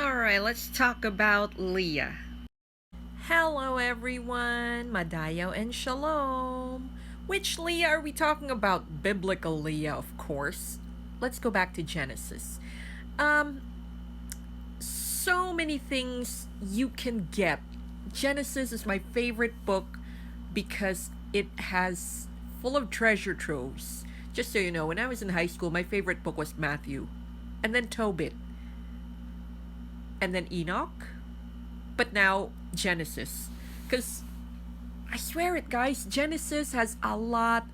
Alright, let's talk about Leah. Hello everyone, Madayo and Shalom. Which Leah are we talking about? Biblical Leah, of course. Let's go back to Genesis. Um, so many things you can get. Genesis is my favorite book because it has full of treasure troves. Just so you know, when I was in high school, my favorite book was Matthew, and then Tobit, and then Enoch, but now Genesis. Because I swear it, guys, Genesis has a lot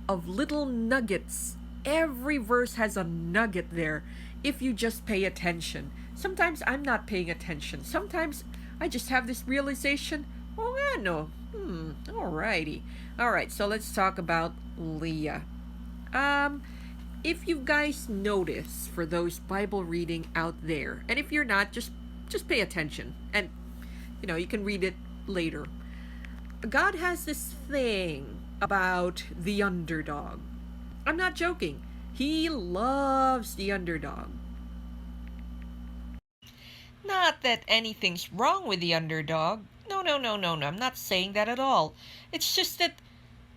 of little nuggets. Every verse has a nugget there if you just pay attention. Sometimes I'm not paying attention. Sometimes I just have this realization, oh, no. Alrighty. Alright, so let's talk about Leah. If you guys notice, for those Bible reading out there, and if you're not, just pay attention, and you can read it later. God has this thing about the underdog. I'm not joking. He loves the underdog. Not that anything's wrong with the underdog. No, no, no, no, no. I'm not saying that at all. It's just that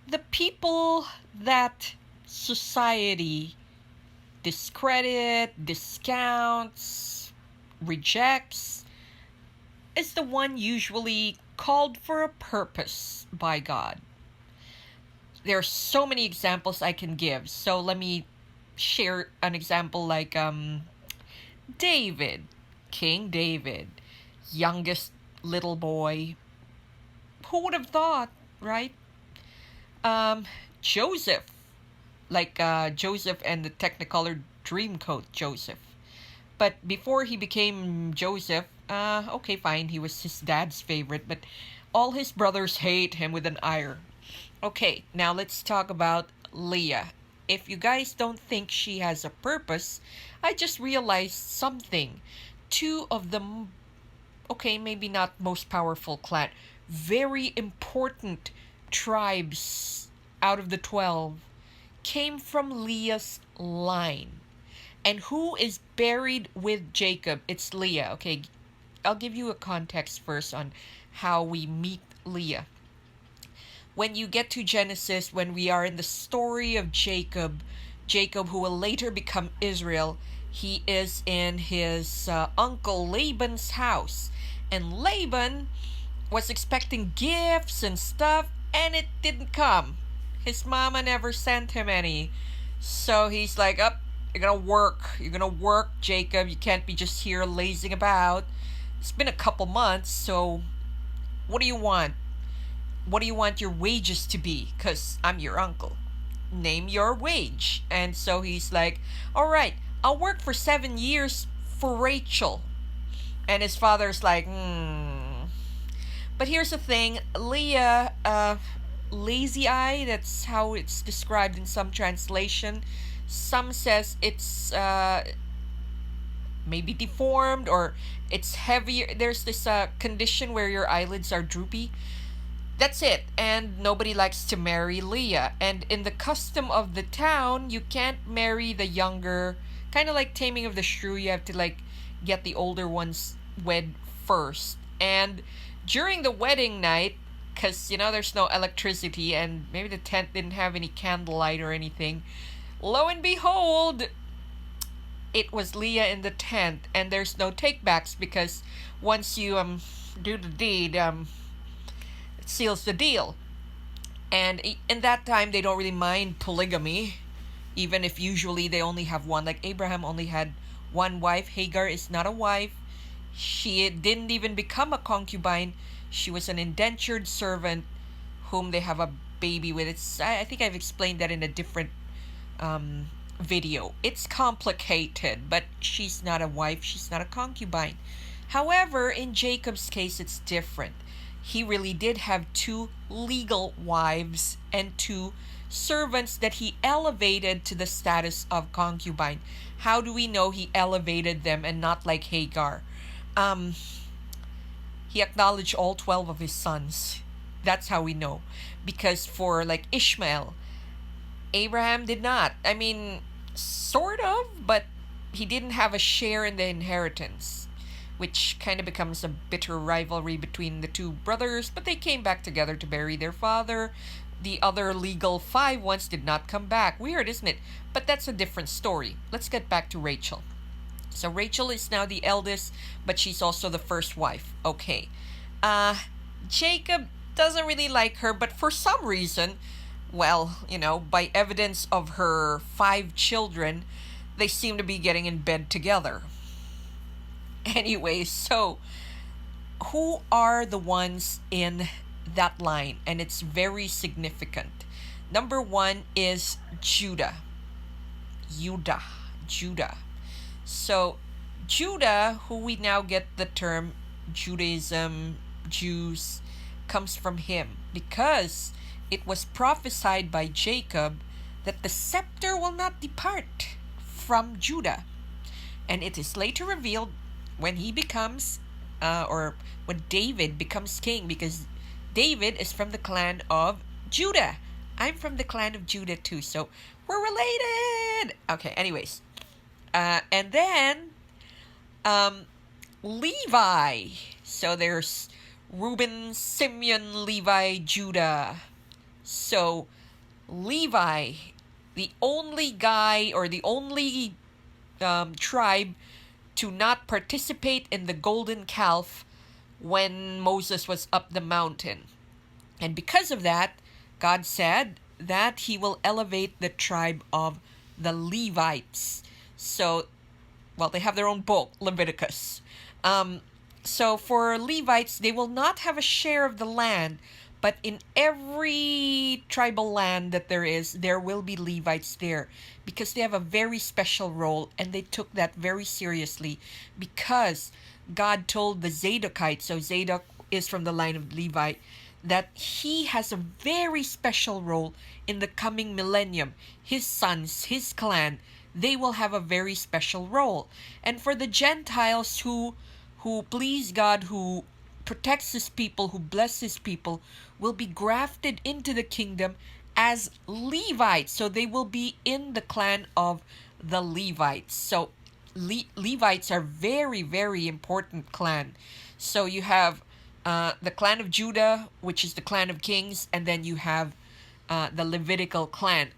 the people that society discredit, discounts, rejects, is the one usually called for a purpose by God. There are so many examples I can give. So let me share an example like David, King David, youngest little boy. Who would have thought, right? Joseph, like Joseph and the Technicolor Dreamcoat Joseph. But before he became Joseph, okay, fine, he was his dad's favorite, but all his brothers hate him with an ire. Okay, now let's talk about Leah. If you guys don't think she has a purpose, I just realized something. Two of the, okay, maybe not most powerful clan, very important tribes out of the 12 came from Leah's line. And who is buried with Jacob? It's Leah. Okay, I'll give you a context first on how we meet Leah. When you get to Genesis, when we are in the story of Jacob, who will later become Israel, he is in his uncle Laban's house. And Laban was expecting gifts and stuff, and it didn't come. His mama never sent him any. So he's like, you're gonna work, Jacob. You can't be just here lazing about. It's been a couple months, so what do you want? What do you want your wages to be? Because I'm your uncle. Name your wage. And so he's like, all right, I'll work for 7 years for Rachel. And his father's like, But here's the thing, Leah, lazy eye, that's how it's described in some translation. Some says it's maybe deformed, or it's heavier. There's this condition where your eyelids are droopy. That's it. And nobody likes to marry Leah. And in the custom of the town, you can't marry the younger. Kind of like Taming of the Shrew, you have to like get the older ones wed first. And during the wedding night, because there's no electricity and maybe the tent didn't have any candlelight or anything, lo and behold, it was Leah in the tent, and there's no takebacks because once you do the deed, it seals the deal. And in that time, they don't really mind polygamy, even if usually they only have one. Like Abraham only had one wife. Hagar is not a wife. She didn't even become a concubine. She was an indentured servant whom they have a baby with. I think I've explained that in a different video. It's complicated, but she's not a wife. She's not a concubine. However, in Jacob's case, it's different. He really did have 2 legal wives and 2 servants that he elevated to the status of concubine. How do we know he elevated them and not like Hagar? He acknowledged all 12 of his sons. That's how we know. Because for like Ishmael, Abraham did not. I mean, sort of, but he didn't have a share in the inheritance. which kind of becomes a bitter rivalry between the two brothers, but they came back together to bury their father. The other legal five ones did not come back. Weird, isn't it? But that's a different story. Let's get back to Rachel. So Rachel is now the eldest, but she's also the first wife. Okay. Uh, Jacob doesn't really like her, but for some reason, well, by evidence of her five children, they seem to be getting in bed together. Anyway, so who are the ones in that line? And it's very significant. Number one is Judah. Judah. So, Judah, who we now get the term Judaism, Jews, comes from him because it was prophesied by Jacob that the scepter will not depart from Judah. And it is later revealed when he becomes, or when David becomes king, because David is from the clan of Judah. I'm from the clan of Judah too, so we're related. Okay, anyways. And then Levi. So there's Reuben, Simeon, Levi, Judah. So Levi, the only guy or the only tribe to not participate in the golden calf when Moses was up the mountain. And because of that, God said that he will elevate the tribe of the Levites. So, well, they have their own book, Leviticus. So for Levites, they will not have a share of the land, but in every tribal land that there will be Levites there because they have a very special role, and they took that very seriously because God told the Zadokites, so Zadok is from the line of Levi, that he has a very special role in the coming millennium. His sons, his clan, they will have a very special role. And for the Gentiles who please God, who protects his people, who blesses his people, will be grafted into the kingdom as Levites. So they will be in the clan of the Levites. So Levites are very, very important clan. So you have the clan of Judah, which is the clan of kings, and then you have the Levitical clan.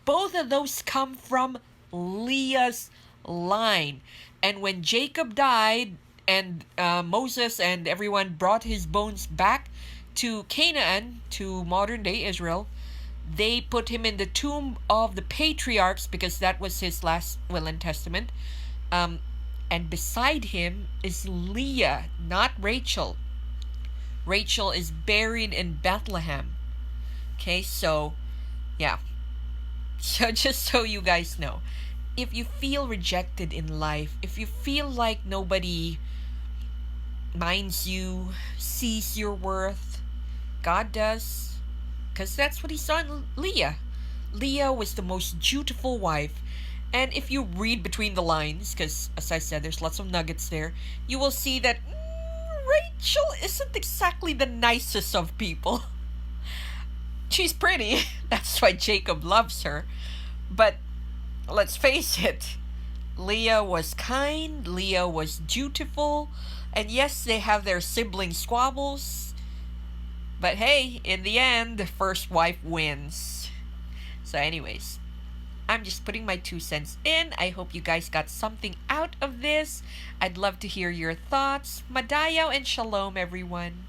Both of those come from Leah's line. And when Jacob died and Moses and everyone brought his bones back to Canaan, to modern day Israel, they put him in the tomb of the patriarchs because that was his last will and testament. And beside him is Leah, not Rachel. Rachel is buried in Bethlehem. Okay, so yeah. So just so you guys know, if you feel rejected in life, if you feel like nobody minds you, sees your worth, God does. Because that's what he saw in Leah. Leah was the most dutiful wife. And if you read between the lines, because as I said, there's lots of nuggets there, you will see that Rachel isn't exactly the nicest of people. She's pretty. That's why Jacob loves her. But let's face it, Leah was kind, Leah was dutiful, and yes, they have their sibling squabbles. But hey, in the end, the first wife wins. So anyways, I'm just putting my 2 cents in. I hope you guys got something out of this. I'd love to hear your thoughts. Madayaw and shalom, everyone.